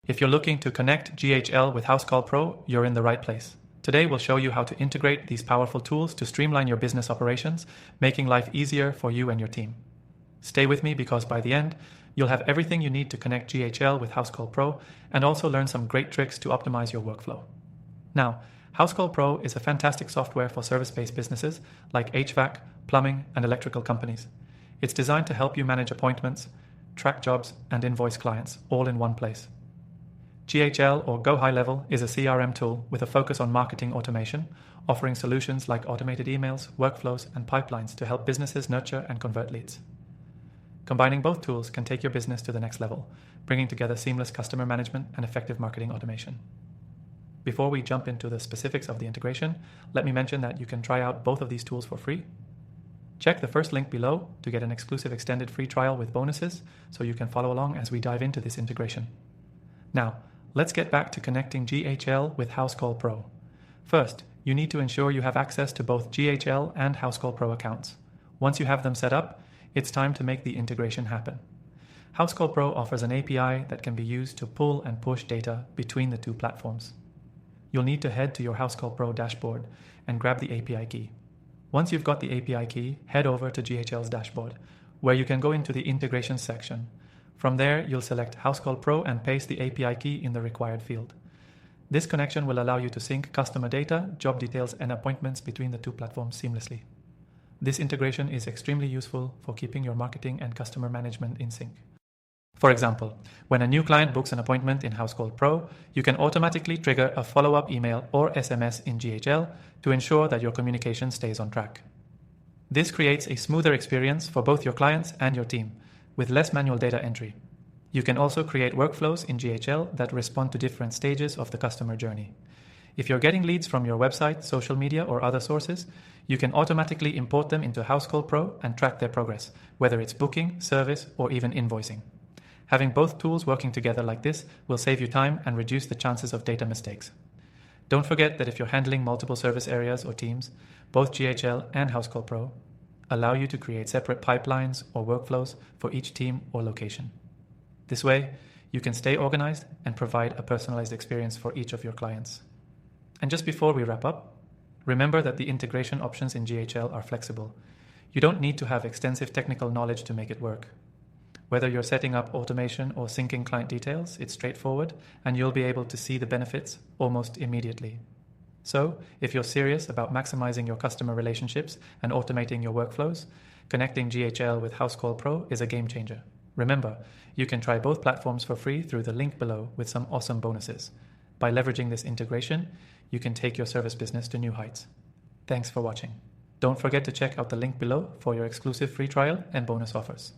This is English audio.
If you're looking to connect GHL with Housecall Pro, you're in the right place. Today, we'll show you how to integrate these powerful tools to streamline your business operations, making life easier for you and your team. Stay with me because by the end, you'll have everything you need to connect GHL with Housecall Pro and also learn some great tricks to optimize your workflow. Now, Housecall Pro is a fantastic software for service-based businesses like HVAC, plumbing, and electrical companies. It's designed to help you manage appointments, track jobs, and invoice clients all in one place. GHL, or Go High Level, is a CRM tool with a focus on marketing automation, offering solutions like automated emails, workflows, and pipelines to help businesses nurture and convert leads. Combining both tools can take your business to the next level, bringing together seamless customer management and effective marketing automation. Before we jump into the specifics of the integration, let me mention that you can try out both of these tools for free. Check the first link below to get an exclusive extended free trial with bonuses so you can follow along as we dive into this integration. Now, let's get back to connecting GHL with Housecall Pro. First, you need to ensure you have access to both GHL and Housecall Pro accounts. Once you have them set up, it's time to make the integration happen. Housecall Pro offers an API that can be used to pull and push data between the two platforms. You'll need to head to your Housecall Pro dashboard and grab the API key. Once you've got the API key, head over to GHL's dashboard, where you can go into the integration section. From there, you'll select Housecall Pro and paste the API key in the required field. This connection will allow you to sync customer data, job details, and appointments between the two platforms seamlessly. This integration is extremely useful for keeping your marketing and customer management in sync. For example, when a new client books an appointment in Housecall Pro, you can automatically trigger a follow-up email or SMS in GHL to ensure that your communication stays on track. This creates a smoother experience for both your clients and your team, with less manual data entry. You can also create workflows in GHL that respond to different stages of the customer journey. If you're getting leads from your website, social media, or other sources, you can automatically import them into Housecall Pro and track their progress, whether it's booking, service, or even invoicing. Having both tools working together like this will save you time and reduce the chances of data mistakes. Don't forget that if you're handling multiple service areas or teams, both GHL and Housecall Pro allow you to create separate pipelines or workflows for each team or location. This way, you can stay organized and provide a personalized experience for each of your clients. And just before we wrap up, remember that the integration options in GHL are flexible. You don't need to have extensive technical knowledge to make it work. Whether you're setting up automation or syncing client details, it's straightforward and you'll be able to see the benefits almost immediately. So, if you're serious about maximizing your customer relationships and automating your workflows, connecting GHL with Housecall Pro is a game changer. Remember, you can try both platforms for free through the link below with some awesome bonuses. By leveraging this integration, you can take your service business to new heights. Thanks for watching. Don't forget to check out the link below for your exclusive free trial and bonus offers.